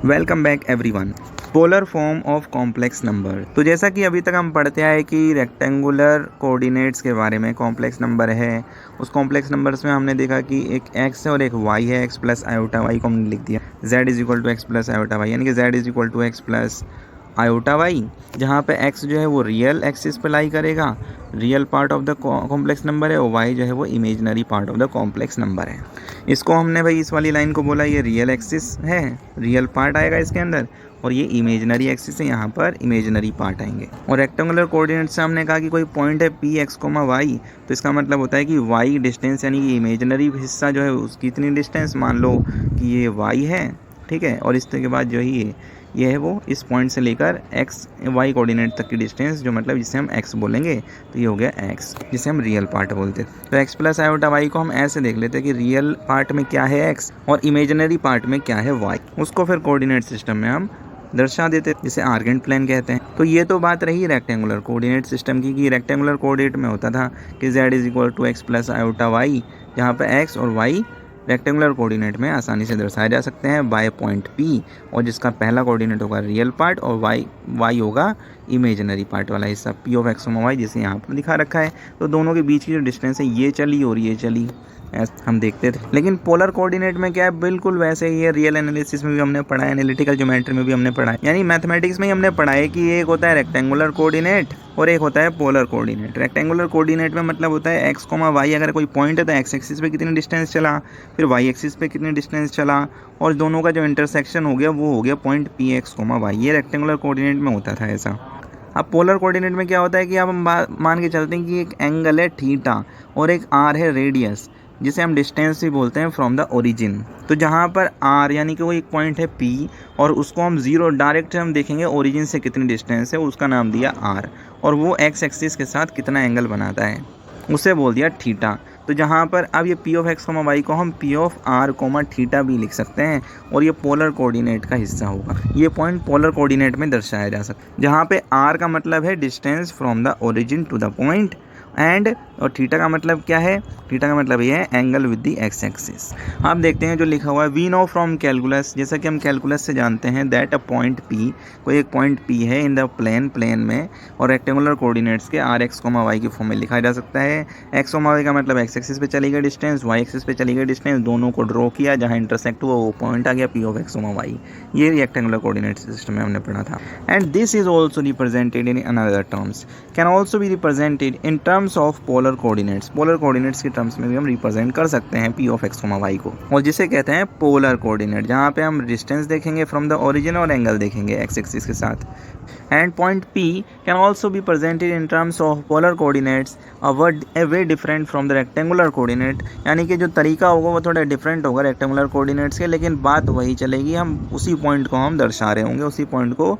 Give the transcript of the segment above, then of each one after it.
Welcome back everyone. Polar form of complex number. तो जैसा कि अभी तक हम पढ़ते आए कि रेक्टेंगुलर कोऑर्डिनेट्स के बारे में, कॉम्प्लेक्स नंबर है, उस कॉम्प्लेक्स नंबर्स में हमने देखा कि एक x है और एक y है। x प्लस आयोटा वाई को हमने लिख दिया z is equal to x plus iota y, यानी कि z is equal to x plus iota y, जहाँ पे x जो है वो रियल एक्सिस पे लाई करेगा, real part of the complex number है, और y जो है वो imaginary part of the complex number है। इसको हमने भाई इस वाली लाइन को बोला ये रियल एक्सिस है, रियल पार्ट आएगा इसके अंदर, और ये इमेजनरी एक्सिस है, यहाँ पर इमेजनरी पार्ट आएंगे। और रेक्टेंगुलर कोऑर्डिनेट से हमने कहा कि कोई पॉइंट है पी एक्स कोमा वाई, तो इसका मतलब होता है कि वाई डिस्टेंस यानी कि इमेजनरी हिस्सा जो है उसकी इतनी डिस्टेंस, मान लो कि ये वाई है, ठीक है, और इसके बाद जो ही ये है वो इस पॉइंट से लेकर एक्स वाई कोऑर्डिनेट तक की डिस्टेंस, जो मतलब जिसे हम एक्स बोलेंगे, तो ये हो गया एक्स, जिसे हम रियल पार्ट बोलते हैं। तो एक्स प्लस आयोटा वाई को हम ऐसे देख लेते हैं कि रियल पार्ट में क्या है एक्स और इमेजिनरी पार्ट में क्या है वाई, उसको फिर कोऑर्डिनेट सिस्टम में हम दर्शा देते, जिसे आर्गेंट प्लेन कहते हैं। तो ये तो बात रही रेक्टेंगुलर कोऑर्डिनेट सिस्टम की, कि रेक्टेंगुलर कोऑर्डिनेट में होता था कि z is equal to x plus iota y, जहाँ पे x और y रेक्टेंगुलर कोऑर्डिनेट में आसानी से दर्शाए जा सकते हैं बाय पॉइंट P, और जिसका पहला कोऑर्डिनेट होगा रियल पार्ट और y होगा इमेजिनरी पार्ट वाला हिस्सा P ऑफ एक्स वाई, जिसे यहाँ पर दिखा रखा है। तो दोनों के बीच की जो डिस्टेंस है ये चली और ये चली, हम देखते थे। लेकिन पोलर कोऑर्डिनेट में क्या है, बिल्कुल वैसे ही है। रियल एनालिसिस में भी हमने पढ़ा है, एनालिटिकल ज्योमेट्री में भी हमने पढ़ा है, यानी मैथमेटिक्स में ही हमने पढ़ा है कि एक होता है रेक्टेंगुलर कोऑर्डिनेट और एक होता है पोलर कोऑर्डिनेट। रेक्टेंगुलर कोऑर्डिनेट में मतलब होता है एक्स कोमा वाई, अगर कोई पॉइंट है तो एक्स एक्सिस पे कितनी डिस्टेंस चला, फिर वाई एक्सिस पे कितनी डिस्टेंस चला, और दोनों का जो इंटरसेक्शन हो गया वो हो गया point P x comma y. ये रेक्टेंगुलर कोऑर्डिनेट में होता था ऐसा। अब पोलर कोऑर्डिनेट में क्या होता है कि अब हम मान के चलते हैं कि एक एंगल है थीटा और एक आर है रेडियस, जिसे हम डिस्टेंस भी बोलते हैं फ्रॉम द ओरिजिन। तो जहाँ पर आर यानी कि वो एक पॉइंट है पी, और उसको हम जीरो डायरेक्ट हम देखेंगे ओरिजिन से कितनी डिस्टेंस है, उसका नाम दिया आर, और वो एक्स एक्सिस के साथ कितना एंगल बनाता है उसे बोल दिया थीटा। तो जहाँ पर अब ये P of x comma y को हम P of r comma theta भी लिख सकते हैं, और ये पोलर कोऑर्डिनेट का हिस्सा होगा। ये पॉइंट पोलर कोऑर्डिनेट में दर्शाया जा सकता है, जहाँ पे आर का मतलब है distance from the origin to the point, and और थीटा का मतलब क्या है, थीटा का मतलब ये है angle with the x axis. आप देखते हैं जो लिखा हुआ है, वी नो फ्रॉम कैलकुलस, जैसा कि हम कैलकुलस से जानते हैं, दैट अ पॉइंट पी, कोई एक पॉइंट पी है इन द प्लेन में, और रेक्टेंगुलर कोऑर्डिनेट्स के आर एक्स कोमा वाई की फॉर्म में लिखा जा सकता है। एक्स कोमा वाई का मतलब एक्स एक्सिस पे चली गई डिस्टेंस, वाई एक्सिस पे चली गई डिस्टेंस, दोनों को ड्रॉ किया, जहाँ इंटरसेक्ट हुआ वो पॉइंट आ गया P of x comma y. ये रेक्टेंगुलर कोऑर्डिनेट सिस्टम में हमने पढ़ा था। And this is also represented in another terms, can also be represented in terms of polar coordinates. Polar coordinates के टर्म्स में भी हम रिप्रेजेंट कर सकते हैं P of x comma y को, और जिसे कहते हैं पोलर कोऑर्डिनेट, जहाँ पे हम डिस्टेंस देखेंगे फ्रॉम द ओरिजिन और एंगल देखेंगे एक्स एक्सिस के साथ। And point P can also be presented in terms of polar coordinates a way different from the rectangular coordinate, यानी कि जो तरीका होगा वो थोड़ा डिफरेंट होगा रेक्टेंगुलर कोऑर्डिनेट्स के, लेकिन बात वही चलेगी, हम उसी पॉइंट को हम दर्शा रहे होंगे, उसी पॉइंट को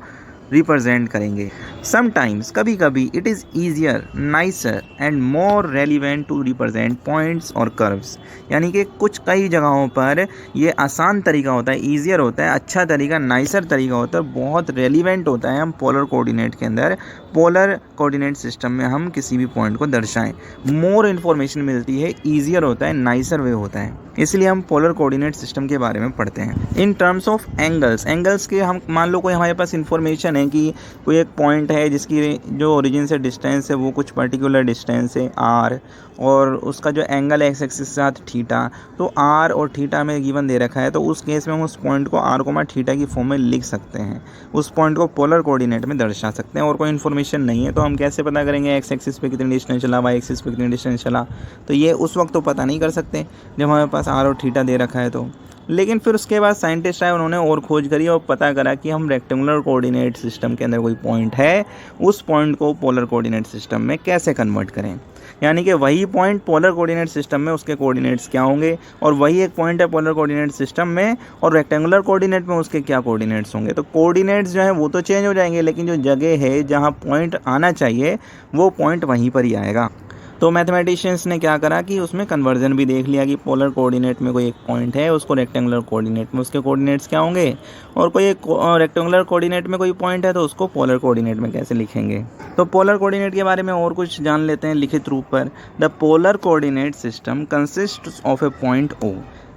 रिप्रेजेंट करेंगे। समटाइम्स, कभी कभी, it is easier, nicer and more relevant to represent points और कर्व्स, यानी कि कई जगहों पर ये आसान तरीका होता है, ईजियर होता है, अच्छा तरीका, नाइसर तरीका होता है, बहुत रेलिवेंट होता है। हम पोलर कोऑर्डिनेट के अंदर, पोलर कोऑर्डिनेट सिस्टम में हम किसी भी पॉइंट को दर्शाएं, मोर इन्फॉर्मेशन मिलती है, ईजियर होता है, नाइसर वे होता है, इसलिए हम पोलर कोऑर्डिनेट सिस्टम के बारे में पढ़ते हैं। इन टर्म्स ऑफ एंगल्स, एंगल्स के हम मान लो कोई हमारे पास इन्फॉर्मेशन है कि कोई एक पॉइंट है जिसकी जो ओरिजिन से डिस्टेंस है वो कुछ पर्टिकुलर डिस्टेंस है आर, और उसका जो एंगल है एक्स एक्सिस के साथ थीटा, तो आर और थीटा में गिवन दे रखा है, तो उस केस में हम उस पॉइंट को आर कोमा थीटा की फॉर्म में लिख सकते हैं, उस पॉइंट को पोलर कोऑर्डिनेट में दर्शा सकते हैं। और कोई इन्फॉर्मेशन नहीं है तो हम कैसे पता करेंगे एक्स एक्सिस पे कितनी डिस्टेंस चला, वाई एक्सिस पे कितनी डिस्टेंस चला, तो ये उस वक्त तो पता नहीं कर सकते जब हमारे पास आर और थीटा दे रखा है तो। लेकिन फिर उसके बाद साइंटिस्ट आए, उन्होंने और खोज करी और पता करा कि हम रेक्टेंगुलर कोऑर्डिनेट सिस्टम के अंदर कोई पॉइंट है, उस पॉइंट को पोलर कोऑर्डिनेट सिस्टम में कैसे कन्वर्ट करें, यानी कि वही पॉइंट पोलर कोऑर्डिनेट सिस्टम में उसके कोऑर्डिनेट्स क्या होंगे, और वही एक पॉइंट है पोलर कोऑर्डिनेट सिस्टम में और रेक्टेंगुलर कोऑर्डिनेट में उसके क्या कोऑर्डिनेट्स होंगे। तो कोऑर्डिनेट्स जो है वो तो चेंज हो जाएंगे, लेकिन जो जगह है जहाँ पॉइंट आना चाहिए वो पॉइंट वहीं पर ही आएगा। तो मैथमेटिशियंस ने क्या करा कि उसमें कन्वर्जन भी देख लिया कि पोलर कोऑर्डिनेट में कोई एक पॉइंट है, उसको रेक्टेंगुलर कोऑर्डिनेट में उसके कोऑर्डिनेट्स क्या होंगे, और कोई एक रेक्टेंगुलर कोऑर्डिनेट में कोई पॉइंट है तो उसको पोलर कोऑर्डिनेट में कैसे लिखेंगे। तो पोलर कोऑर्डिनेट के बारे में और कुछ जान लेते हैं लिखित रूप पर। The polar coordinate system consists of A point O,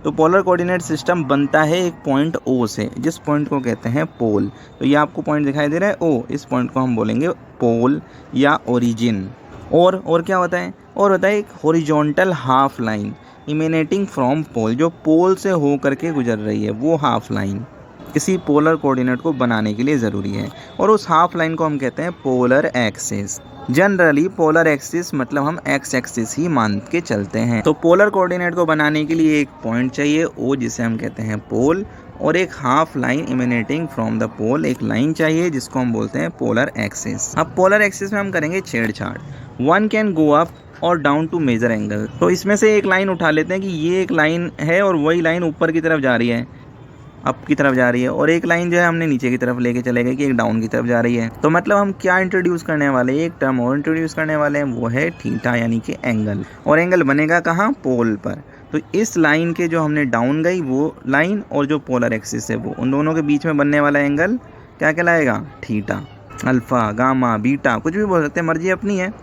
तो पोलर कोऑर्डिनेट सिस्टम बनता है एक पॉइंट O से, जिस पॉइंट को कहते हैं पोल। तो ये आपको पॉइंट दिखाई दे रहा है O, इस पॉइंट को हम बोलेंगे पोल या ओरिजिन। और क्या होता है, और होता है एक horizontal half line emanating from pole, जो पोल से हो करके गुजर रही है, वो हाफ लाइन किसी पोलर कोऑर्डिनेट को बनाने के लिए ज़रूरी है। और उस हाफ लाइन को हम कहते हैं polar axis. Generally polar axis मतलब हम एक्स एक्सिस ही मान के चलते हैं। तो पोलर कोऑर्डिनेट को बनाने के लिए एक पॉइंट चाहिए O, जिसे हम कहते हैं पोल, और एक half line emanating from the pole, एक लाइन चाहिए जिसको हम बोलते हैं पोलर एक्सिस। अब पोलर एक्सिस में हम करेंगे छेड़छाड़। वन कैन गो अप और डाउन टू मेजर एंगल। तो इसमें से एक लाइन उठा लेते हैं कि ये एक लाइन है और वही लाइन ऊपर की तरफ जा रही है, अप की तरफ जा रही है, और एक लाइन जो है हमने नीचे की तरफ लेके चले गए कि एक डाउन की तरफ जा रही है। तो मतलब हम क्या इंट्रोड्यूस करने वाले हैं, एक टर्म और इंट्रोड्यूस करने वाले हैं, वो है थीटा, यानी कि एंगल। और एंगल बनेगा कहाँ, पोल पर। तो इस लाइन के जो हमने डाउन गई वो लाइन और जो पोलर एक्सिस है वो, उन दोनों के बीच में बनने वाला एंगल क्या कहलाएगा, थीटा। अल्फा, गामा, बीटा, कुछ भी बोल सकते हैं, मर्जी अपनी है।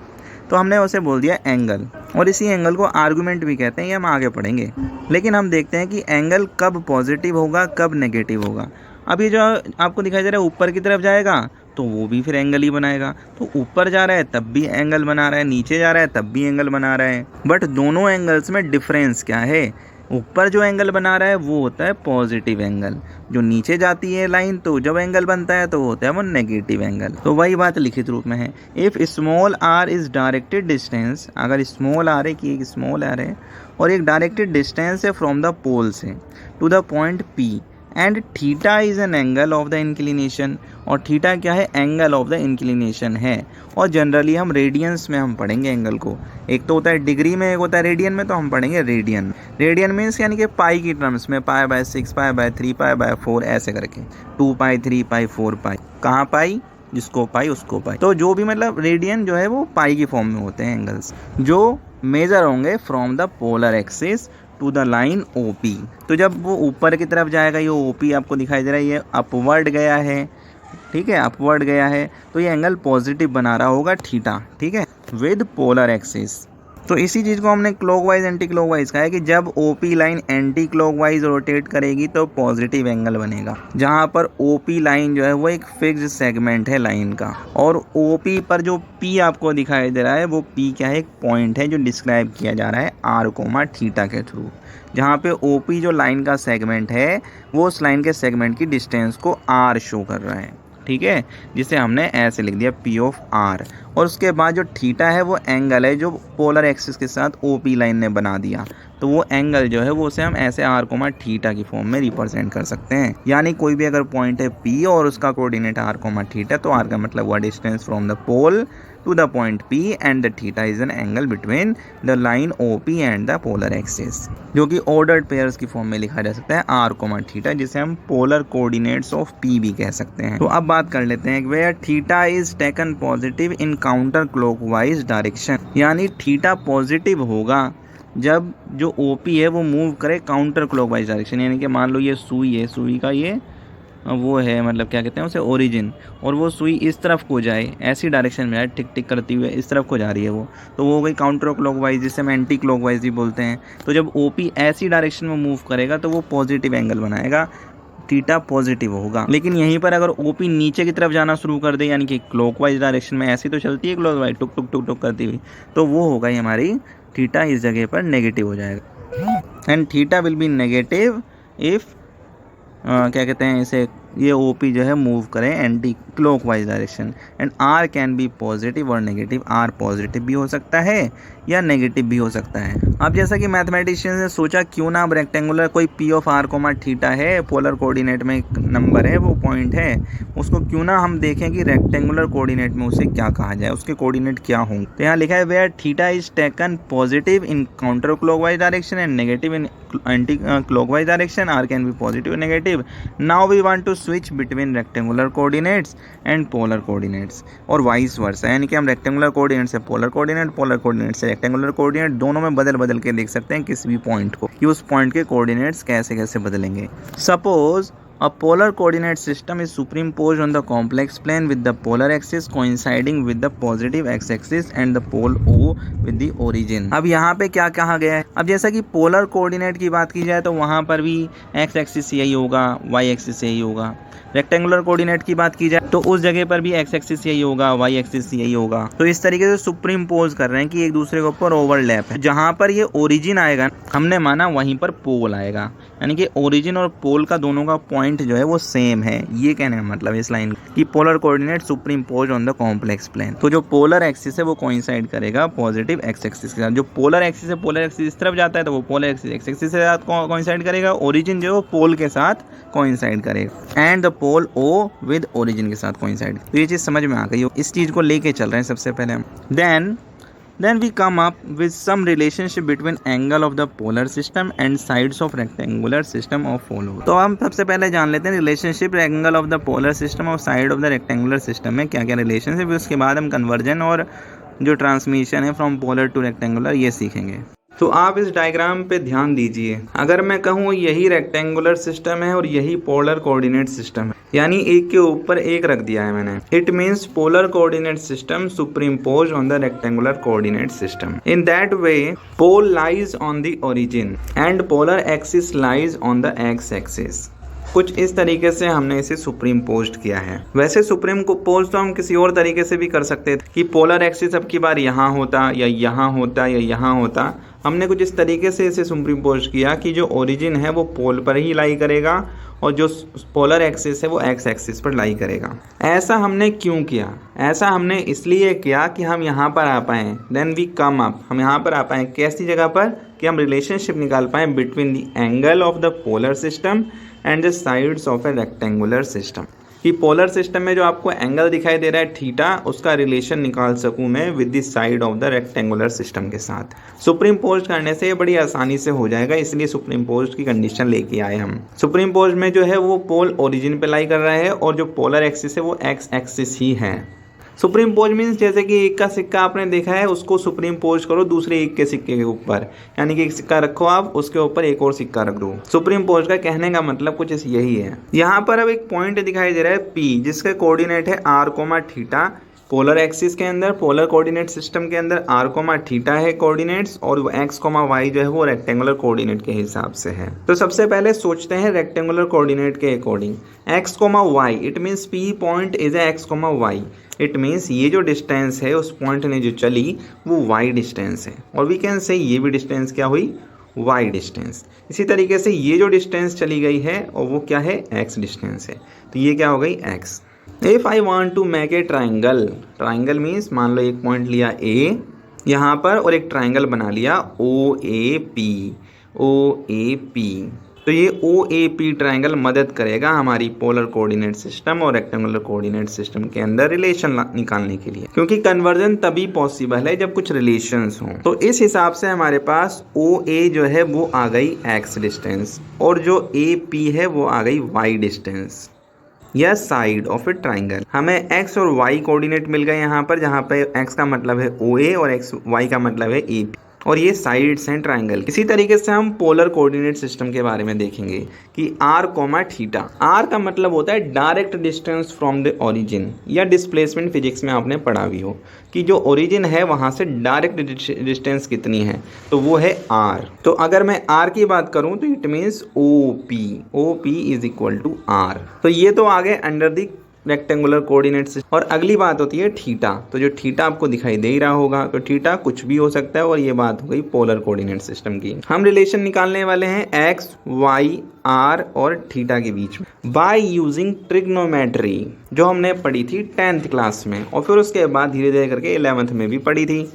तो हमने उसे बोल दिया एंगल, और इसी एंगल को आर्गुमेंट भी कहते हैं, ये हम आगे पढ़ेंगे। लेकिन हम देखते हैं कि एंगल कब पॉजिटिव होगा, कब नेगेटिव होगा। अब ये जो आपको दिखाई दे रहा है ऊपर की तरफ जाएगा तो वो भी फिर एंगल ही बनाएगा। तो ऊपर जा रहा है तब भी एंगल बना रहा है, नीचे जा रहा है तब भी एंगल बना रहा है। बट दोनों एंगल्स में डिफरेंस क्या है, ऊपर जो एंगल बना रहा है वो होता है पॉजिटिव एंगल, जो नीचे जाती है लाइन तो जब एंगल बनता है तो वो होता है वो नेगेटिव एंगल। तो वही बात लिखित रूप में है, if small r is directed distance, अगर स्मॉल r है कि एक स्मॉल r है और एक डायरेक्टेड डिस्टेंस है फ्रॉम द पोल से to the point P, and theta is an angle of the inclination, और थीटा क्या है, एंगल ऑफ द इंक्लिनेशन है। और जनरली हम रेडियंस में हम पढ़ेंगे एंगल को, एक तो होता है डिग्री में, एक होता है रेडियन में, तो हम पढ़ेंगे रेडियन। रेडियन मीन्स यानी कि पाई की टर्म्स में, π/6, π/3, π/4 ऐसे करके, 2 पाई, 3 पाई, 4 पाई, कहाँ पाई, जिसको पाई उसको पाई। तो जो भी मतलब रेडियन जो है वो पाई की फॉर्म में होते हैं एंगल्स, जो मेजर होंगे from the polar axis to the line OP। तो जब वो ऊपर की तरफ जाएगा, ये OP आपको दिखाई दे रहा है, ये अपवर्ड गया है, ठीक है, अपवर्ड गया है, तो ये एंगल पॉजिटिव बना रहा होगा थीटा, ठीक है, विद पोलर एक्सिस। तो इसी चीज़ को हमने क्लॉकवाइज एंटी क्लॉकवाइज कहा है कि जब OP line anti clockwise rotate करेगी तो पॉजिटिव एंगल बनेगा, जहाँ पर OP लाइन जो है वो एक फिक्स्ड सेगमेंट है लाइन का, और OP पर जो P आपको दिखाई दे रहा है वो P क्या है, एक पॉइंट है जो डिस्क्राइब किया जा रहा है r, थीटा के थ्रू, जहाँ पे OP जो लाइन का सेगमेंट है वो उस लाइन के सेगमेंट की डिस्टेंस को r शो कर रहा है, ठीक है, जिसे हमने ऐसे लिख दिया P ऑफ R। और उसके बाद जो थीटा है वो एंगल है जो पोलर एक्सिस के साथ OP लाइन ने बना दिया, तो वो एंगल जो है वो उसे हम ऐसे r, थीटा की फॉर्म में रिप्रेजेंट कर सकते हैं। यानी कोई भी अगर पॉइंट है P और उसका कोऑर्डिनेट r, थीटा, तो r का मतलब हुआ distance from the pole to the point P, and the theta is an angle between the line OP and the polar axis, जो कि ordered pairs की फॉर्म में लिखा जा सकता है r, थीटा, जिसे हम पोलर कोऑर्डिनेट्स ऑफ P भी कह सकते हैं। तो अब बात कर लेते हैं where theta is taken positive in counter clockwise direction, यानी थीटा पॉजिटिव होगा जब जो OP है वो मूव करे काउंटर क्लॉकवाइज डायरेक्शन, यानी कि मान लो ये सुई है, सुई का ये वो है, मतलब क्या कहते हैं उसे, ओरिजिन, और वो सुई इस तरफ को जाए, ऐसी डायरेक्शन में जाए, टिक टिक करती हुए इस तरफ को जा रही है वो, तो वो हो गई काउंटर क्लॉकवाइज, जिसे हम एंटी क्लॉकवाइज भी बोलते हैं। तो जब OP ऐसी डायरेक्शन में मूव करेगा तो वो पॉजिटिव एंगल बनाएगा, थीटा पॉजिटिव होगा। लेकिन यहीं पर अगर OP नीचे की तरफ जाना शुरू कर दे, यानी कि क्लॉकवाइज डायरेक्शन में, ऐसी तो चलती है क्लॉकवाइज, टुक टुक टुक टुक करती हुई, तो वो होगा हमारी थीटा इस जगह पर नेगेटिव हो जाएगा, and theta will be negative if क्या कहते हैं इसे, ये OP जो है मूव करें anti clockwise direction, and R can be positive और नेगेटिव, R पॉजिटिव भी हो सकता है या नेगेटिव भी हो सकता है। अब जैसा कि मैथमेटिशियंस ने सोचा क्यों ना अब रेक्टेंगुलर कोई P ऑफ R, थीटा है, पोलर कोऑर्डिनेट में एक नंबर है, वो पॉइंट है, उसको क्यों ना हम देखें कि रेक्टेंगुलर कोऑर्डिनेट में उसे क्या कहा जाए, उसके कोऑर्डिनेट क्या होंगे। तो यहाँ लिखा है where theta is taken positive in counter clockwise direction and negative in anti clockwise direction, R can be positive negative. Now we want to switch between rectangular coordinates and polar coordinates, और vice versa, यानी कि हम rectangular coordinate से polar coordinate, polar coordinate से rectangular coordinate, दोनों में बदल बदल के देख सकते हैं किसी भी पॉइंट को कि उस पॉइंट के कोऑर्डिनेट्स कैसे कैसे बदलेंगे। Suppose A polar coordinate system is superimposed on the complex plane with the polar axis coinciding with the positive x-axis and the pole O with the origin. अब यहाँ पे क्या कहा गया है, अब जैसा कि पोलर कोऑर्डिनेट की बात की जाए तो वहाँ पर भी एक्स एक्सिस यही होगा, वाई एक्सिस यही होगा। रेक्टेंगुलर कोऑर्डिनेट की बात की जाए तो उस जगह पर भी एक्स एक्सिस यही होगा, वाई एक्सिस यही होगा। तो इस तरीके से सुप्रीम इम्पोज कर रहे हैं कि एक दूसरे के ऊपर ओवरलैप है। जहाँ पर ये ओरिजिन आएगा हमने माना वहीं पर पोल आएगा, यानी कि ओरिजिन और पोल का दोनों का पॉइंट जो है वो सेम है। ये कहने का मतलब इस लाइन कि polar coordinate superimpose on the complex plane. तो जो पोलर एक्सिस है वो कोइंसाइड करेगा पॉजिटिव एक्स एक्सिस के साथ। जो पोलर एक्सिस है, पोलर एक्सिस इस तरफ जाता है तो वो पोलर एक्सिस एक्स एक्सिस के साथ कोइंसाइड करेगा। ओरिजिन जो है वो पोल के साथ कोइंसाइड करेगा and the pole O with origin के साथ कोइंसाइड। तो ये चीज़ समझ में आ गई, इस चीज़ को लेके चल रहे हैं सबसे पहले हम। Then we come up with some relationship between angle of the polar system and sides of rectangular system of follow। तो हम सबसे पहले जान लेते हैं relationship angle of the polar system और side of the rectangular system में क्या क्या रिलेशनशिप है। उसके बाद हम कन्वर्जन और जो ट्रांसमिशन है फ्रॉम पोलर टू रेक्टेंगुलर ये सीखेंगे। तो आप इस डायग्राम पे ध्यान दीजिए, अगर मैं कहूँ यही रेक्टेंगुलर सिस्टम है और यही पोलर कोऑर्डिनेट सिस्टम है, यानी एक के ऊपर एक रख दिया है मैंने। It means polar coordinate system superimpose on the rectangular coordinate system. In that way pole lies on the origin and polar axis lies on the x axis. कुछ इस तरीके से हमने इसे सुप्रीम पोस्ट किया है। वैसे सुप्रीम को पोस्ट तो हम किसी और तरीके से भी कर सकते थे कि पोलर एक्सिस अब की बार यहाँ होता या यहाँ होता या यहाँ होता। हमने कुछ इस तरीके से इसे सुप्रीम पोस्ट किया कि जो ओरिजिन है वो पोल पर ही लाई करेगा और जो पोलर एक्सिस है वो एक्स एक्सिस पर लाई करेगा। ऐसा हमने क्यों किया? ऐसा हमने इसलिए किया कि हम यहाँ पर आ पाएँ। देन वी कम अप, हम यहाँ पर आ पाएँ कैसी जगह पर कि हम रिलेशनशिप निकाल पाएँ between the angle of the polar system and the sides of A rectangular system. कि पोलर सिस्टम में जो आपको एंगल दिखाई दे रहा है थीटा, उसका रिलेशन निकाल सकूं मैं with the side of the rectangular system के साथ। सुप्रीम पोस्ट करने से ये बड़ी आसानी से हो जाएगा, इसलिए सुप्रीम पोस्ट की कंडीशन लेके आए हम। सुप्रीम पोस्ट में जो है वो पोल ओरिजिन पे लाई कर रहा है और जो पोलर एक्सिस है वो एक्स एक्सिस ही है। सुप्रीम पोज मीन्स जैसे कि एक का सिक्का आपने देखा है उसको सुप्रीम पोज करो दूसरे एक के सिक्के के ऊपर, यानी कि एक सिक्का रखो आप उसके ऊपर एक और सिक्का रख दो। सुप्रीम पोज का कहने का मतलब कुछ यही है। यहाँ पर अब एक पॉइंट दिखाई दे रहा है P, जिसका कोऑर्डिनेट है r, थीटा। पोलर एक्सिस के अंदर, पोलर कोऑर्डिनेट सिस्टम के अंदर r, थीटा है कोऑर्डिनेट्स और x, y जो है वो रेक्टेंगुलर कोऑर्डिनेट के हिसाब से है। तो सबसे पहले सोचते हैं रेक्टेंगुलर कोऑर्डिनेट के according. x, y it means P point is a x, y। It means ये जो डिस्टेंस है उस पॉइंट ने जो चली वो y डिस्टेंस है, और वी कैन से ये भी डिस्टेंस क्या हुई, y डिस्टेंस। इसी तरीके से ये जो डिस्टेंस चली गई है और वो क्या है, x डिस्टेंस है, तो ये क्या हो गई x। If I want to make a triangle, triangle means मान लो एक पॉइंट लिया A यहाँ पर और एक ट्राइंगल बना लिया OAP, तो ये OAP ट्राइंगल मदद करेगा हमारी पोलर कोऑर्डिनेट सिस्टम और रेक्टेंगुलर कोऑर्डिनेट सिस्टम के अंदर रिलेशन निकालने के लिए, क्योंकि कन्वर्जन तभी पॉसिबल है जब कुछ रिलेशंस हों। तो इस हिसाब से हमारे पास OA जो है वो आ गई x डिस्टेंस और जो AP है वो आ गई y डिस्टेंस या साइड ऑफ ए ट्राइंगल। हमें x और y कोऑर्डिनेट मिल गए यहाँ पर, जहाँ पे x का मतलब है OA और y का मतलब है AP, और ये साइड्स हैं ट्राइंगल। इसी तरीके से हम पोलर कोऑर्डिनेट सिस्टम के बारे में देखेंगे कि r, थीटा। r का मतलब होता है direct distance from the origin, या डिस्प्लेसमेंट फिजिक्स में आपने पढ़ा भी हो कि जो ओरिजिन है वहाँ से डायरेक्ट डिस्टेंस कितनी है, तो वो है r। तो अगर मैं r की बात करूँ तो it means OP is equal to r। तो ये तो आ गए under the rectangular coordinate system. और अगली बात होती है थीटा। तो जो थीटा आपको दिखाई दे ही रहा होगा, तो थीटा कुछ भी हो सकता है, और ये बात हो गई पोलर कोऑर्डिनेट सिस्टम की। हम रिलेशन निकालने वाले हैं x, y, r और थीटा के बीच में बाय यूजिंग ट्रिग्नोमेट्री, जो हमने पढ़ी थी 10th क्लास में, और फिर उसके बाद धीरे धीरे करके 11th में भी पढ़ी थी।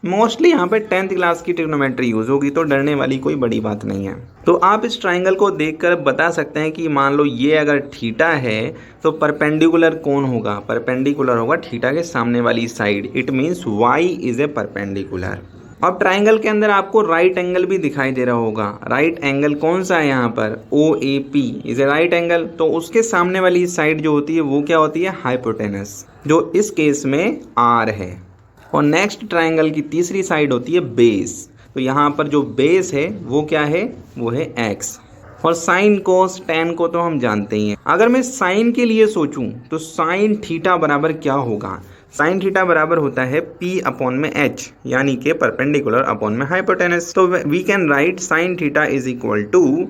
मोस्टली यहाँ पे 10th क्लास की ट्रिग्नोमेट्री यूज होगी, तो डरने वाली कोई बड़ी बात नहीं है। तो आप इस ट्राइंगल को देखकर बता सकते हैं कि मान लो ये अगर थीटा है तो परपेंडिकुलर कौन होगा, परपेंडिकुलर होगा थीटा के सामने वाली side. It means y is a perpendicular. अब ट्राइंगल के अंदर आपको राइट एंगल भी दिखाई दे रहा होगा। राइट एंगल कौन सा है यहाँ पर, OAP is a right angle. तो उसके सामने वाली साइड जो होती है वो क्या होती है, हाइपोटेनस, जो इस केस में R है। और नेक्स्ट ट्राइंगल की तीसरी साइड होती है बेस। तो यहाँ पर जो बेस है वो क्या है, वो है x। और साइन कोस टेन को तो हम जानते ही हैं। अगर मैं साइन के लिए सोचूं तो साइन थीटा बराबर क्या होगा? साइन थीटा बराबर होता है P अपॉन में H, यानी कि परपेंडिकुलर अपॉन में हाइपोटेनस। तो we can write sine theta is equal to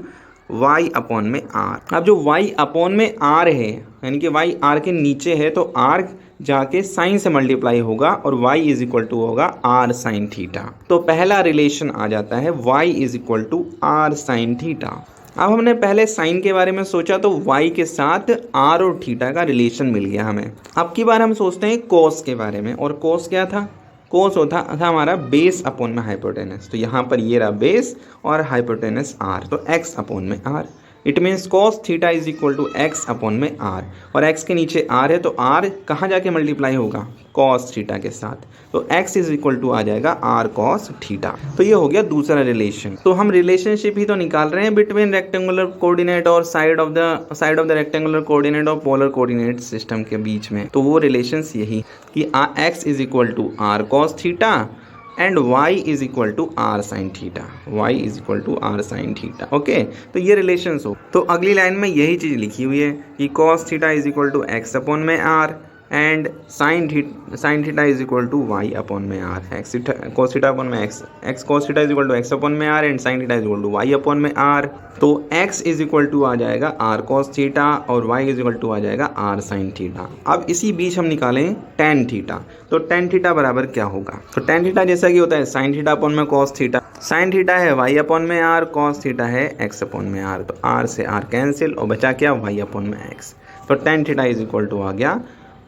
y upon में r। अब जो y अपॉन में r है, यानी कि y r के नीचे है, तो r जाके साइन से मल्टीप्लाई होगा और y इज इक्वल टू होगा r साइन थीटा। तो पहला रिलेशन आ जाता है y is equal to r sine theta. अब हमने पहले साइन के बारे में सोचा तो y के साथ r और थीटा का रिलेशन मिल गया हमें। अब की बार हम सोचते हैं कोस के बारे में, और कोस क्या था? कोस होता था हमारा बेस अपॉन में हाइपोटेनस। तो यहाँ पर ये रहा बेस और हाइपोटेनस r, तो x अपॉन में r। It means cos theta is equal to x upon में r, और x के नीचे r है तो r कहाँ जाके मल्टीप्लाई होगा? cos थीटा के साथ, तो x इज इक्वल टू आ जाएगा r cos थीटा। तो ये हो गया दूसरा रिलेशन। तो हम रिलेशनशिप ही तो निकाल रहे हैं बिटवीन रेक्टेंगुलर कोऑर्डिनेट और side of the rectangular coordinate और पोलर कोऑर्डिनेट सिस्टम के बीच में। तो वो रिलेशंस यही कि x is equal to r cos theta and y is equal to r sine theta, y is equal to r sine theta. Okay, तो ये रिलेशंस हो। तो अगली लाइन में यही चीज़ लिखी हुई है कि cos theta is equal to x upon में r and sine theta is equal to y upon में r। cos थीटा अपॉन में x cos theta is equal to x upon में r and sine theta is equal to y upon में r। तो x is equal to आ जाएगा r cos theta और y is equal to आ जाएगा r sine theta. अब इसी बीच हम निकालें tan थीटा। तो tan थीटा बराबर क्या होगा? तो tan थीटा जैसा कि होता है साइन थीटा अपॉन में cos थीटा। साइन थीटा है y अपॉन में r, cos थीटा है x अपॉन में r। तो r से r कैंसिल और बचा क्या? y अपॉन में x। तो tan theta is equal to आ गया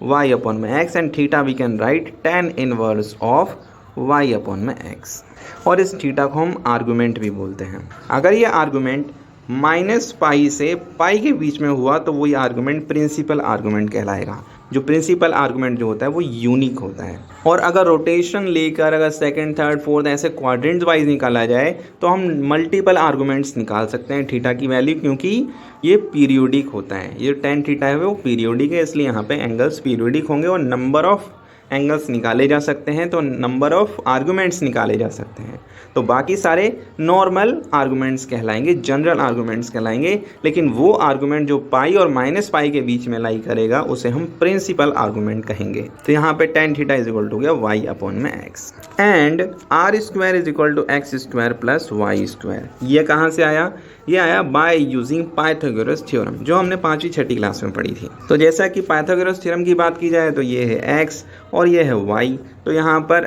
y अपॉन में x and theta we can write tan inverse of y upon में x। और इस थीटा को हम आर्गुमेंट भी बोलते हैं। अगर ये आर्गुमेंट माइनस पाई से पाई के बीच में हुआ तो वो ये आर्गुमेंट प्रिंसिपल आर्गुमेंट कहलाएगा। जो प्रिंसिपल आर्गुमेंट जो होता है वो यूनिक होता है। और अगर रोटेशन लेकर अगर सेकंड थर्ड फोर्थ ऐसे क्वाड्रेंट वाइज निकाला जाए तो हम मल्टीपल आर्गुमेंट्स निकाल सकते हैं थीटा की वैल्यू, क्योंकि ये पीरियोडिक होता है। ये tan थीटा है वो पीरियोडिक है, इसलिए यहाँ पे एंगल्स पीरियोडिक होंगे और नंबर ऑफ एंगल्स निकाले जा सकते हैं, तो नंबर ऑफ आर्गुमेंट्स निकाले जा सकते हैं। तो बाकी सारे नॉर्मल आर्गुमेंट्स कहलाएंगे, जनरल आर्गुमेंट्स कहलाएंगे, लेकिन वो आर्गुमेंट जो पाई और माइनस पाई के बीच में लाई करेगा उसे हम प्रिंसिपल आर्गुमेंट कहेंगे। तो यहाँ पे tan theta is equal to गया y अपॉन में x and r square is equal to x square plus y square. ये कहाँ से आया? ये आया बाय यूजिंग पाइथागोरस थ्योरम, जो हमने 5वीं 6ठी क्लास में पढ़ी थी। तो जैसा कि पाइथागोरस थ्योरम की बात की जाए तो ये है x और ये है y। तो यहाँ पर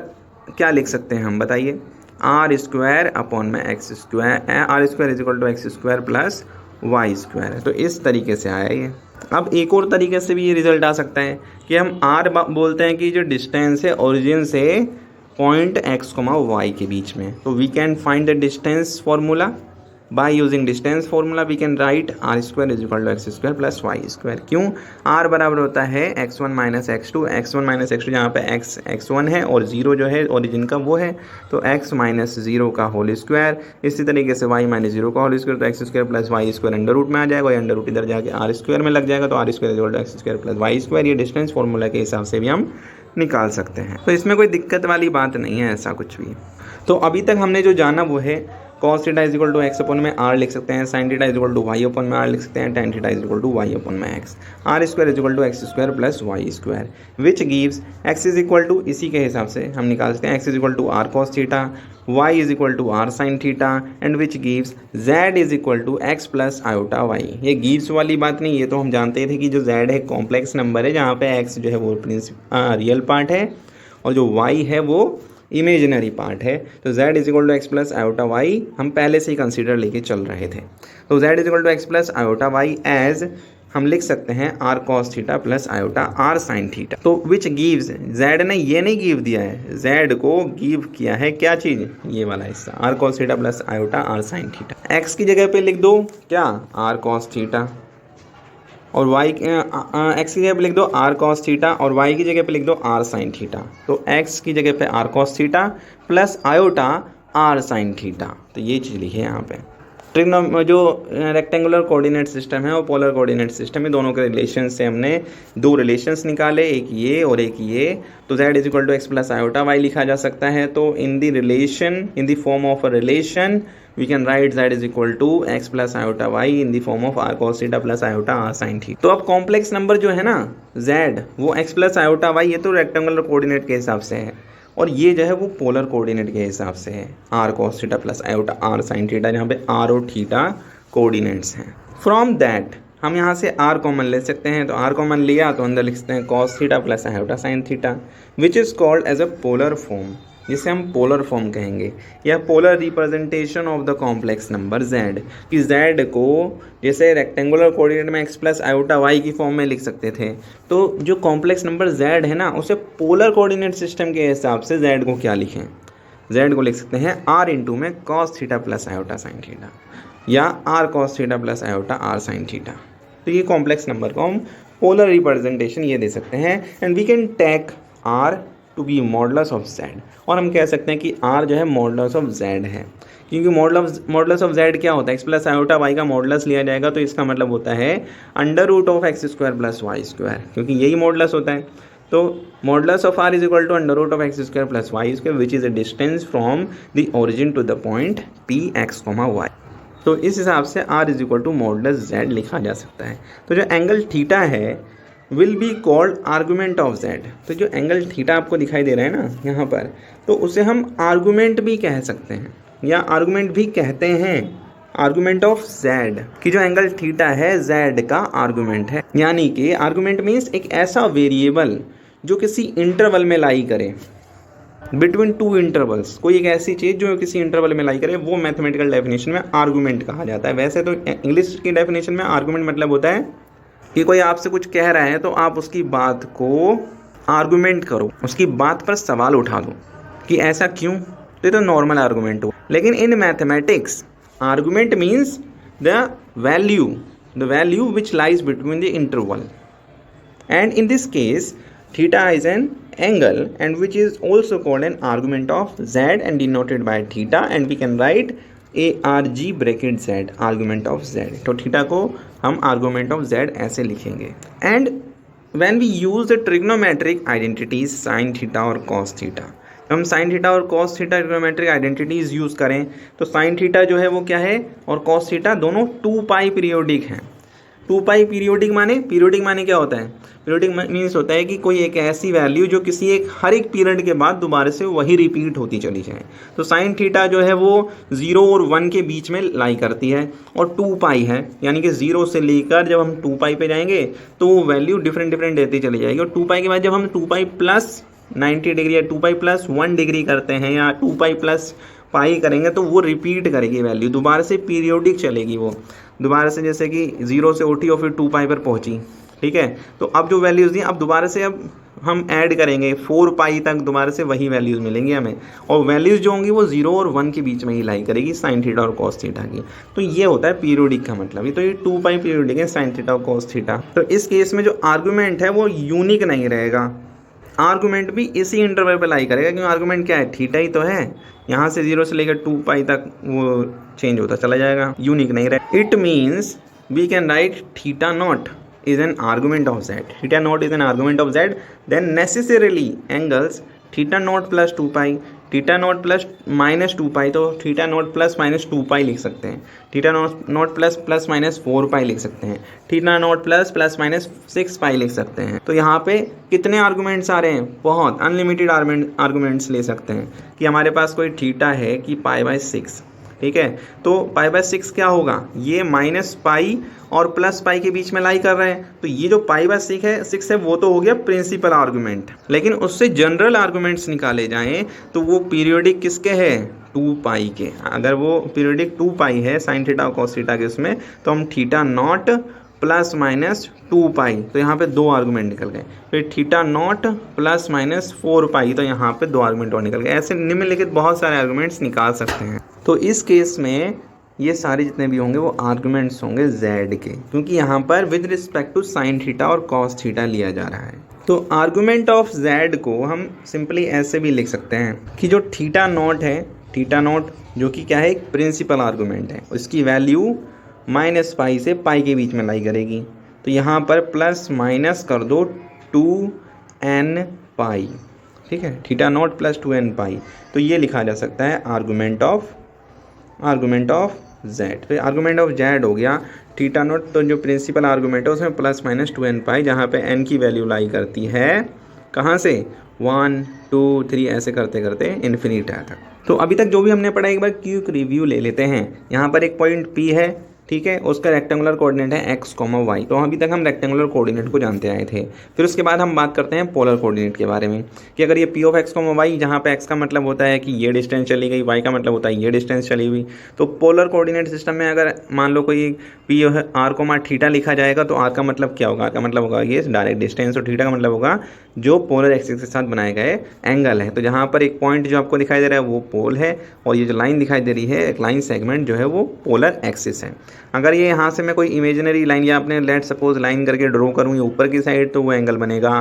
क्या लिख सकते हैं हम, बताइए? r स्क्वायर अपॉन में x square, r square is equal to x square plus y square है। तो इस तरीके से आया ये। अब एक और तरीके से भी ये रिजल्ट आ सकता है कि हम r बोलते हैं कि जो डिस्टेंस है ओरिजिन से पॉइंट x, y के बीच में। तो we can find the distance formula by using distance formula. We can write r square is equal to x square plus y square. क्यों? r बराबर होता है x1 minus x2, x1 minus x2 जहाँ पे x1 है और 0 जो है ओरिजिन का वो है, तो x माइनस 0 का होल स्क्वायर। इसी तरीके से y माइनस 0 का होल स्क्वायर, तो x square plus y square under root में आ जाएगा, अंडर रूट इधर जाके r स्क्वायर में लग जाएगा, तो r square is equal to x square plus y square. ये डिस्टेंस फॉर्मूला के हिसाब से भी हम निकाल सकते हैं। तो इसमें कोई दिक्कत वाली बात नहीं है ऐसा कुछ भी। तो अभी तक हमने जो जाना वो है cos theta is equal to x upon में r लिख सकते हैं, sin theta is equal to y upon में r लिख सकते हैं, tan theta is equal to y upon में x, r square is equal to x square plus y square, which gives x is equal to, इसी के हिसाब से हम निकाल सकते हैं x is equal to r cos theta, y is equal to r sin theta and which gives z is equal to x plus iota y। ये gives वाली बात नहीं, ये तो हम जानते थे कि जो z है कॉम्प्लेक्स नंबर है, जहाँ पे x जो है वो रियल पार्ट है और जो y है वो इमेजिनरी पार्ट है। तो z is equal to x plus iota y हम पहले से ही कंसीडर लेके चल रहे थे। तो z is equal to x plus iota y as हम लिख सकते हैं r cos theta plus iota r sin theta. तो विच गिव्स, z ने ये नहीं गिव दिया है, z को गिव किया है क्या चीज़, ये वाला हिस्सा r cos theta plus iota r sin theta. x की जगह पे लिख दो क्या, r cos थीटा, और y x की जगह पे लिख दो r cos थीटा और y की जगह पे लिख दो r sin थीटा। तो x की जगह पे r cos theta plus iota r sin theta. तो ये चीज़ लिखी है यहाँ पे। जो रेक्टेंगुलर कोऑर्डिनेट सिस्टम है और पोलर कोऑर्डिनेट सिस्टम है, दोनों के रिलेशन से हमने दो रिलेशंस निकाले, एक ये और एक ये। तो z is equal to x plus iota y लिखा जा सकता है। तो in the relation, in the form of a relation we can write z is equal to x plus iota y in the form of r cos theta plus iota r sin theta. तो अब complex number जो है ना z, वो x plus iota y ये तो rectangular coordinate के हिसाब से है, और ये जो है वो पोलर कोऑर्डिनेट के हिसाब से है, r cos theta plus iota r sin theta, जहाँ पे r और थीटा कोऑर्डिनेट्स हैं। फ्रॉम दैट हम यहाँ से r कॉमन ले सकते हैं, तो r कॉमन लिया तो अंदर लिख सकते हैं cos theta plus iota sin theta, which is called as a polar form, जिसे हम पोलर फॉर्म कहेंगे, या polar representation of the complex number z, कि z को जैसे रेक्टेंगुलर कोऑर्डिनेट में x प्लस आयोटा y की फॉर्म में लिख सकते थे, तो जो कॉम्प्लेक्स नंबर z है ना उसे पोलर कोऑर्डिनेट सिस्टम के हिसाब से z को क्या लिखें, z को लिख सकते हैं r इंटू में cos theta plus iota sin theta, या r cos theta plus iota r sin theta. तो ये कॉम्प्लेक्स नंबर को हम पोलर रिप्रेजेंटेशन ये दे सकते हैं, and we can take r to be modulus of z, और हम कह सकते हैं कि r जो है मॉडुलस ऑफ z है, क्योंकि मॉडुलस ऑफ z क्या होता है, x प्लस आयोटा y का मॉडुलस लिया जाएगा, तो इसका मतलब होता है under root of x square plus y square, क्योंकि यही मॉडुलस होता है। तो modulus of r is equal to under root of x square plus y square, which is a distance from the origin to the point P x comma y. तो इस हिसाब से r is equal to modulus z लिखा जा सकता है। तो जो एंगल थीटा है will be called argument of z, तो जो एंगल थीटा आपको दिखाई दे रहा है ना यहाँ पर, तो उसे हम आर्गूमेंट भी कह सकते हैं, या आर्गूमेंट भी कहते हैं, आर्गूमेंट ऑफ z, कि जो एंगल थीटा है z का आर्गूमेंट है। यानी कि आर्गूमेंट मीन्स एक ऐसा वेरिएबल जो किसी इंटरवल में लाई करे, बिटवीन टू इंटरवल्स, कोई एक ऐसी चीज़ जो किसी इंटरवल में लाई करे, वो मैथमेटिकल डेफिनेशन में आर्गूमेंट कहा जाता है। वैसे तो इंग्लिश की डेफिनेशन में आर्गूमेंट मतलब होता है कि कोई आपसे कुछ कह रहा है तो आप उसकी बात को आर्गूमेंट करो, उसकी बात पर सवाल उठा दो कि ऐसा क्यों, तो ये तो नॉर्मल आर्गूमेंट हो। लेकिन in mathematics argument means the value which lies between the interval, and in this case theta is an angle and which is also called an argument of z and denoted by theta, and we can write ARG bracket z, argument of z। तो theta को हम argument of z ऐसे लिखेंगे। And when we use the trigonometric identities sine theta और cos theta, हम sine theta और cos theta trigonometric identities use करें, तो साइन थीटा जो है वो क्या है, और कॉस थीटा दोनों 2π पीरियोडिक हैं। 2π पीरियोडिक माने क्या होता है, पीरियोडिक मीन्स होता है कि कोई एक ऐसी वैल्यू जो किसी एक हर एक पीरियड के बाद दोबारा से वही रिपीट होती चली जाए। तो साइन थीटा जो है वो 0 और 1 के बीच में लाई करती है, और 2π है, यानी कि 0 से लेकर जब हम 2π पे जाएंगे तो वो वैल्यू डिफरेंट देती चली जाएगी, और 2π के बाद जब हम 2π प्लस 90 डिग्री या 2π प्लस 1 डिग्री करते हैं, या 2π प्लस पाई करेंगे, तो वो रिपीट करेगी वैल्यू, दोबारा से पीरियोडिक चलेगी वो, दोबारा से जैसे कि 0 से उठी और फिर 2π पर पहुंची, ठीक है। तो अब जो वैल्यूज़ दी अब दोबारा से अब हम ऐड करेंगे 4π तक, दोबारा से वही वैल्यूज़ मिलेंगी हमें, और वैल्यूज़ जो होंगी वो 0 और 1 के बीच में ही लाई करेगी साइन थीटा और कॉस थीटा की। तो ये होता है पीरियोडिक का मतलब, तो ये 2π पीरियोडिक है साइन थीटा और कॉस थीटा। तो इस केस में जो आर्गूमेंट है वो यूनिक नहीं रहेगा, आर्गूमेंट भी इसी इंटरवल पर लाई करेगा, क्योंकि आर्गूमेंट क्या है, थीटा ही तो है, यहाँ से 0 से लेकर 2π तक वो चेंज होता चला जाएगा, यूनिक नहीं रहेगा। It means we can write theta not is an argument of z, theta naught is an argument of z, then necessarily angles theta naught plus 2π, theta naught plus minus 2π, तो theta naught plus minus 2π लिख सकते हैं, theta naught plus minus 4π लिख सकते हैं, theta naught plus minus 6π लिख सकते हैं। तो यहाँ पे कितने आर्गूमेंट्स आ रहे हैं, बहुत अनलिमिटेड आर्गूमेंट्स ले सकते हैं, कि हमारे पास कोई थीटा है कि π/6, ठीक है, तो π/6 क्या होगा, ये -π और +π के बीच में लाई कर रहे हैं, तो ये जो π/6 है वो तो हो गया प्रिंसिपल आर्गूमेंट। लेकिन उससे जनरल आर्गूमेंट्स निकाले जाएं तो वो पीरियोडिक किसके हैं, 2π के। अगर वो पीरियोडिक 2π है साइन थीटा और कॉस थीटा के उसमें, तो हम थीटा नॉट प्लस माइनस 2π, तो यहाँ पे 2 आर्गूमेंट निकल गए, फिर थीटा नॉट प्लस माइनस 4π, तो यहाँ पे 2 आर्गूमेंट और निकल गए। ऐसे निम्नलिखित बहुत सारे आर्गूमेंट्स निकाल सकते हैं। तो इस केस में ये सारे जितने भी होंगे वो आर्गूमेंट्स होंगे z के, क्योंकि यहाँ पर with respect to sine theta और कॉस थीटा लिया जा रहा है। तो आर्गूमेंट ऑफ z को हम सिंपली ऐसे भी लिख सकते हैं कि जो थीटा नॉट है, थीटा नॉट जो कि क्या है, एक प्रिंसिपल आर्गूमेंट है, उसकी वैल्यू -π से π के बीच में लाई करेगी, तो यहाँ पर प्लस माइनस कर दो 2nπ, ठीक है, थीटा नॉट प्लस 2nπ, तो ये लिखा जा सकता है argument of argument of Z. तो आर्गूमेंट ऑफ जेड हो गया थीटा नॉट, तो जो प्रिंसिपल आर्गूमेंट है उसमें प्लस माइनस 2n पाई, जहाँ पे n की वैल्यू लाई करती है कहाँ से 1 2 3 ऐसे करते करते इन्फिनिट तक। तो अभी तक जो भी हमने पढ़ा एक बार क्विक रिव्यू ले लेते हैं। यहाँ पर एक पॉइंट P है, ठीक है, उसका रेक्टेंगुलर कोऑर्डिनेट है x, y। तो अभी तक हम रेक्टेंगुलर कोऑर्डिनेट को जानते आए थे। फिर उसके बाद हम बात करते हैं पोलर कोऑर्डिनेट के बारे में कि अगर ये P ऑफ x, y, जहाँ पे x का मतलब होता है कि ये डिस्टेंस चली गई, y का मतलब होता है ये डिस्टेंस चली हुई। तो पोलर कोऑर्डिनेट सिस्टम में अगर मान लो कोई P r, थीटा लिखा जाएगा तो r का मतलब क्या होगा, r का मतलब होगा ये डायरेक्ट डिस्टेंस, और थीटा का मतलब होगा जो पोलर एक्सिस के साथ बनाए गए एंगल है। तो जहाँ पर एक पॉइंट जो आपको दिखाई दे रहा है वो पोल है, और ये जो लाइन दिखाई दे रही है एक लाइन सेगमेंट जो है वो पोलर एक्सिस है। अगर ये यहाँ से मैं कोई इमेजिनरी लाइन या अपने लेट सपोज लाइन करके ड्रॉ करूँ ये ऊपर की साइड, तो वो एंगल बनेगा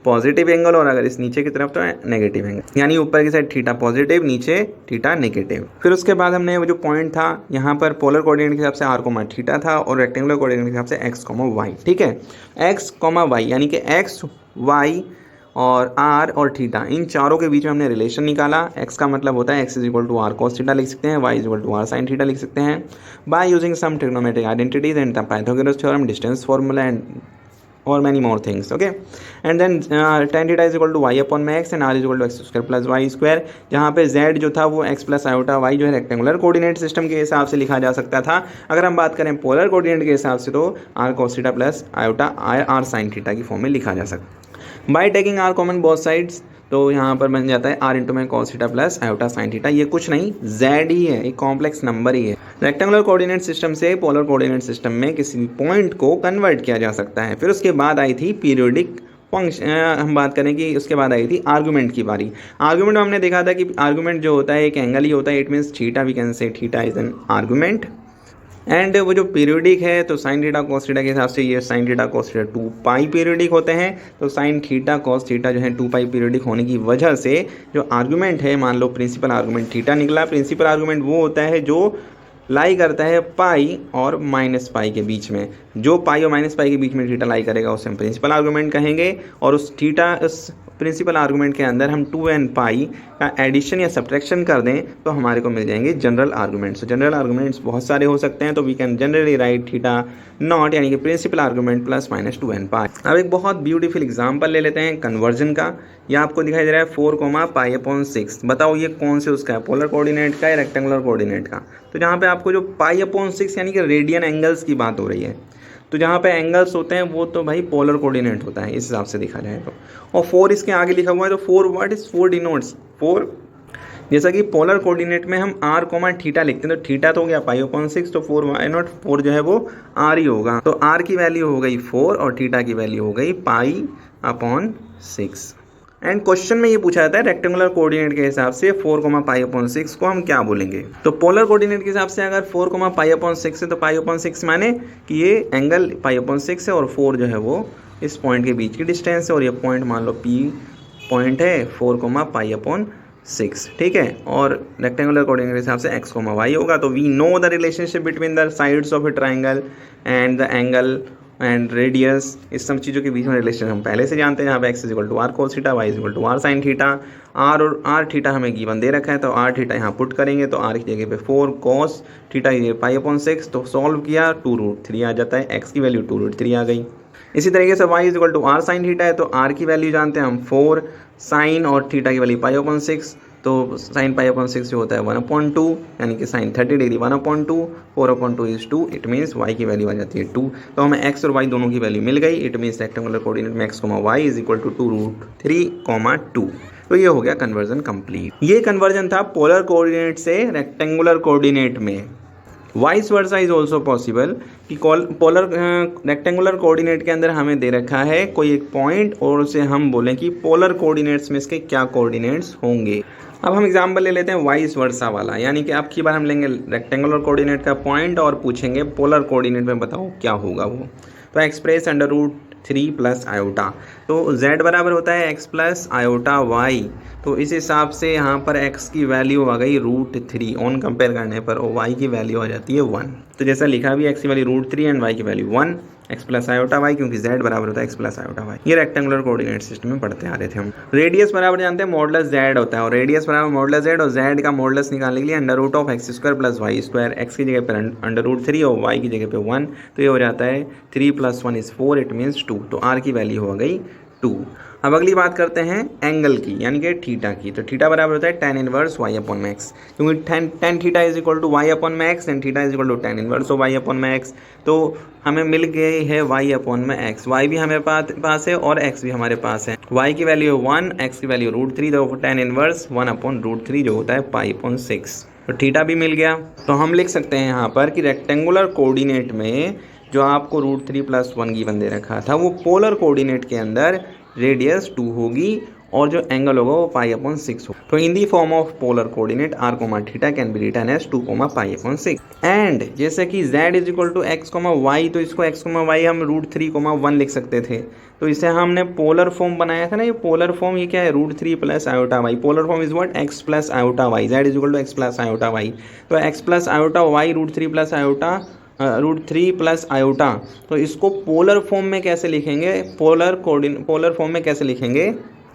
पॉजिटिव एंगल, और अगर इस नीचे की तरफ तो नेगेटिव एंगल, यानी ऊपर की साइड थीटा पॉजिटिव, नीचे थीटा नेगेटिव। फिर उसके बाद हमने वो जो पॉइंट था यहाँ पर पोलर कोऑर्डिनेट के हिसाब से r, थीटा था, और रेक्टेंगुलर कोऑर्डिनेट के हिसाब से x, y, ठीक है। x, y यानी कि x, y और r और थीटा, इन चारों के बीच में हमने रिलेशन निकाला। x का मतलब होता है x is equal to r cos theta लिख सकते हैं, y is equal to r sine theta लिख सकते हैं by using some trigonometric identities and the Pythagoras theorem, distance formula and और many more things, okay. And then tan theta is equal to y upon में x and r is equal to x square plus y square, जहाँ पे z जो था वो x plus iota y जो है rectangular coordinate system के हिसाब से लिखा जा सकता था। अगर हम बात करें पोलर कोऑर्डिनेट के हिसाब से तो r cos theta plus iota r sine theta की फॉर्म में लिखा जा सकता है। By taking r common both sides, तो यहाँ पर बन जाता है r इंटू में cos theta plus iota sine theta. ये कुछ नहीं z ही है, एक कॉम्प्लेक्स नंबर ही है। रेक्टेंगुलर कोऑर्डिनेट सिस्टम से पोलर कोऑर्डिनेट सिस्टम में किसी भी पॉइंट को कन्वर्ट किया जा सकता है। फिर उसके बाद आई थी पीरियोडिक फंक्शन, हम बात करें कि उसके बाद आई थी आर्गुमेंट की बारी। आर्गुमेंट में हमने देखा था कि आर्गुमेंट जो होता है एक एंगल ही होता है, it means theta, we can say theta is an argument. And वो जो पीरियोडिक है तो साइन थीटा कॉस थीटा के हिसाब से ये साइन थीटा कॉस थीटा 2 पाई पीरियोडिक होते हैं। तो साइन थीटा कॉस थीटा जो है 2 पाई पीरियोडिक होने की वजह से जो आर्गुमेंट है, मान लो प्रिंसिपल आर्गुमेंट थीटा निकला। प्रिंसिपल आर्गुमेंट वो होता है जो लाई करता है पाई और माइनस पाई के बीच में। जो पाई और माइनस पाई के बीच में थीटा लाई करेगा उसे हम प्रिंसिपल आर्गुमेंट कहेंगे, और उस थीटा उस प्रिंसिपल आर्गुमेंट के अंदर हम 2n पाई का एडिशन या सब्ट्रैक्शन कर दें तो हमारे को मिल जाएंगे जनरल आर्गुमेंट्स। तो जनरल आर्गुमेंट्स बहुत सारे हो सकते हैं, तो we can generally write theta not यानी कि principal argument plus minus 2n pi. अब एक बहुत ब्यूटीफुल एग्जांपल ले लेते हैं कन्वर्जन का। यह आपको दिखाई दे रहा है 4 पाई अपॉन 6। बताओ ये कौन से उसका है, पोलर कोऑर्डिनेट का या रेक्टेंगुलर कोऑर्डिनेट का। तो जहाँ पे आपको जो पाई अपॉन 6 यानी कि रेडियन एंगल्स की बात हो रही है, तो जहाँ पे एंगल्स होते हैं वो तो भाई पोलर कोऑर्डिनेट होता है इस हिसाब से देखा जाए तो। और 4 इसके आगे लिखा हुआ है, तो 4 व्हाट इज 4 डिनोट्स 4, जैसा कि पोलर कोऑर्डिनेट में हम r, थीटा लिखते हैं, तो थीटा तो हो गया पाई अपॉन 6, तो 4 वाई नॉट 4 जो है वो r ही होगा। तो r की वैल्यू हो गई 4 और थीटा की वैल्यू हो गई पाई अपॉन 6। एंड क्वेश्चन में ये पूछा जाता है रेक्टेंगुलर कोऑर्डिनेट के हिसाब से 4 पाई अपॉन 6 को हम क्या बोलेंगे। तो पोलर कोऑर्डिनेट के हिसाब से अगर 4 पाई अपॉन 6 है तो पाई अपॉन 6 माने कि ये एंगल पाई अपॉन 6 है, और 4 जो है वो इस पॉइंट के बीच की डिस्टेंस है, और ये पॉइंट मान लो P पॉइंट है 4 पाई अपॉन 6, ठीक है। और रेक्टेंगुलर कोऑर्डिनेट के हिसाब से x, y होगा। तो we know the relationship between the sides of a triangle and the angle and radius. इस सब चीज़ों के बीच में रिलेशन हम पहले से जानते हैं, जहाँ पे x is equal to r cos theta, y is equal to r sine theta. r और r थीटा हमें गिवन दे रखा है, तो r थीटा यहाँ पुट करेंगे तो r की जगह पे 4 cos थीटा ये पाई अपॉन 6, तो सॉल्व किया 2√3 आ जाता है, x की वैल्यू 2√3 आ गई। इसी तरीके से y is equal to r sine theta है, तो r की वैल्यू जानते हैं हम 4 साइन और थीटा की वैल्यू पाई अपॉन 6, तो साइन पाई अपॉन 6 जो होता है 1/2 यानी कि sine 30 degree 1/2, 4/2 is 2, it means y की वैल्यू आ जाती है 2। तो हमें x और y दोनों की वैल्यू मिल गई, इट मीन्स रेक्टेंगुलर कोऑर्डिनेट में x, y is equal to 2√3, 2। तो ये हो गया कन्वर्जन कंप्लीट। ये कन्वर्जन था पोलर कोऑर्डिनेट से रेक्टेंगुलर कोऑर्डिनेट में। Vice versa is also possible कि पोलर रेक्टेंगुलर कोऑर्डिनेट के अंदर हमें दे रखा है कोई एक पॉइंट, और उसे हम बोलें कि पोलर कोऑर्डिनेट्स में इसके क्या कोऑर्डिनेट्स होंगे। अब हम एग्जांपल ले लेते हैं वाइस वर्सा वाला, यानी कि अब की बार हम लेंगे रेक्टेंगुलर कोऑर्डिनेट का पॉइंट और पूछेंगे पोलर कोऑर्डिनेट में बताओ क्या होगा वो। तो एक्सप्रेस √3 प्लस आयोटा, तो z बराबर होता है x प्लस आयोटा y। तो इस हिसाब से यहाँ पर x की वैल्यू आ गई √3 ऑन कंपेयर करने पर, और y की वैल्यू आ जाती है 1। तो जैसा लिखा भी एक्स की वैल्यू √3 एंड वाई की value 1, x plus iota y, क्योंकि z बराबर होता है एक्स प्लस आयोटा वाई। ये रेक्टेंगुलर कोऑर्डिनेट सिस्टम में पढ़ते आ रहे थे हम। रेडियस बराबर जानते हैं मॉडुलस z होता है, और रेडियस बराबर मॉडुलस z, और z का मॉडुलस निकालने के लिए √(x² + y²), x की जगह पर √3 और y की जगह पे 1, तो ये हो जाता है 3 + 1 = 4, इट मीन्स 2। तो r की वैल्यू हो गई 2। अब अगली बात करते हैं एंगल की, यानी कि थीटा की। तो थीटा बराबर होता है tan इनवर्स y/max, क्योंकि tan theta is equal to y/max and theta is equal to tan inverse of y/max। तो हमें मिल गई है y/max, y भी हमारे पास है और x भी हमारे पास है। y की वैल्यू 1, x की वैल्यू √3, तो tan इनवर्स 1/√3 जो होता है π/6। तो थीटा भी मिल गया। तो हम लिख सकते हैं यहाँ पर कि रेक्टेंगुलर कोऑर्डिनेट में जो आपको √3 + 1 गिवन दे रखा था, वो पोलर कोऑर्डिनेट के अंदर रेडियस 2 होगी और जो एंगल होगा वो π/6 होगा। तो in the form of polar coordinate r, theta can be written as 2, π/6। And जैसे कि z is equal to x, y, तो इसको x, y हम √3, 1 लिख सकते थे। तो इसे हमने पोलर फॉर्म बनाया था ना, ये पोलर फॉर्म ये क्या है, √3 + iota y। Polar form is what, x plus iota y, z is equal to x plus iota y। तो x plus iota y √3 + iota √3 + iota. तो इसको पोलर फॉर्म में कैसे लिखेंगे, पोलर फॉर्म में कैसे लिखेंगे,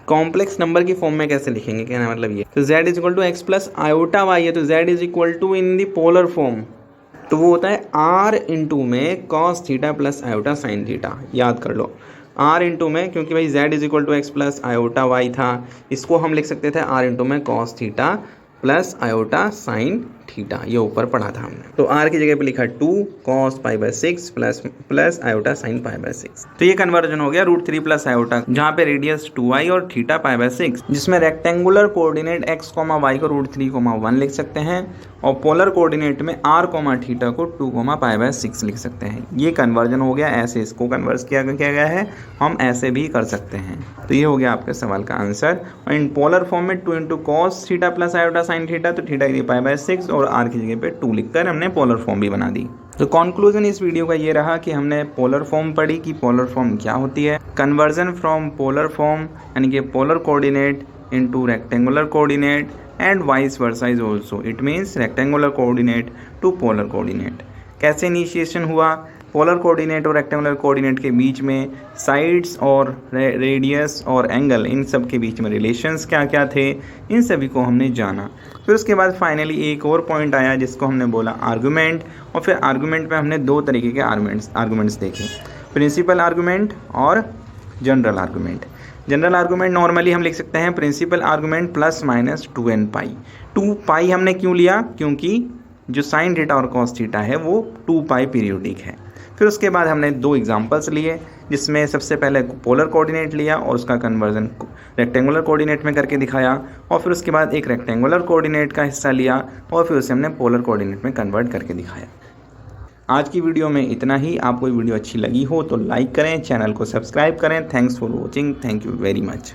कॉम्प्लेक्स नंबर की फॉर्म में कैसे लिखेंगे, क्या मतलब ये। तो z is equal to x plus iota y है, तो z is equal to in the polar form, तो वो होता है r इंटू में cos theta plus iota sine theta. याद कर लो r इंटू में, क्योंकि भाई z is equal to x plus iota y था, इसको हम लिख सकते थे r इंटू में cos theta plus iota sine theta, ये ऊपर पढ़ा था हमने। तो r की जगह पे लिखा 2 cos π/6 प्लस आयोटा साइन π/6। तो ये कन्वर्जन हो गया √3 + आयोटा, जहाँ पे रेडियस 2i और थीटा π/6, जिसमें रेक्टेंगुलर कोऑर्डिनेट x, y को √3, 1 लिख सकते हैं, और पोलर कोऑर्डिनेट में r, थीटा को 2, π/6 लिख सकते हैं। ये कन्वर्जन हो गया, ऐसे इसको कन्वर्स किया गया है, हम ऐसे भी कर सकते हैं। तो ये हो गया आपके सवाल का आंसर। और इन पोलर फॉर्म में 2 × cos theta plus iota sine theta, तो थीटा की π/6 और r की जगह पे 2 लिखकर हमने पोलर फॉर्म भी बना दी। तो कंक्लूजन इस वीडियो का ये रहा कि हमने पोलर फॉर्म पढ़ी कि पोलर फॉर्म क्या होती है, कन्वर्जन फ्रॉम पोलर फॉर्म यानी कि polar coordinate into rectangular coordinate and vice versa is also, it means rectangular coordinate to polar coordinate. कैसे इनिशिएशन हुआ, पोलर कोऑर्डिनेट और रेक्टेंगुलर कोऑर्डिनेट के बीच में साइड्स और रेडियस और एंगल, इन सब के बीच में रिलेशंस क्या क्या थे, इन सभी को हमने जाना। फिर उसके बाद फाइनली एक और पॉइंट आया जिसको हमने बोला आर्गुमेंट, और फिर आर्गुमेंट में हमने 2 तरीके के आर्गुमेंट्स देखे, प्रिंसिपल आर्गुमेंट और general argument. General argument normally हम लिख सकते हैं प्रिंसिपल आर्गुमेंट ±2n π। 2π हमने क्यों लिया, क्योंकि जो साइन थीटा और कॉस थीटा है वो 2π पीरियोडिक है। फिर उसके बाद हमने 2 एग्जांपल्स लिए, जिसमें सबसे पहले पोलर कोऑर्डिनेट लिया और उसका कन्वर्जन रेक्टेंगुलर कोऑर्डिनेट में करके दिखाया, और फिर उसके बाद एक रेक्टेंगुलर कोऑर्डिनेट का हिस्सा लिया और फिर उसे हमने पोलर कोऑर्डिनेट में कन्वर्ट करके दिखाया। आज की वीडियो में इतना ही। आपको वीडियो अच्छी लगी हो तो लाइक करें, चैनल को सब्सक्राइब करें। Thanks for watching, thank you very much.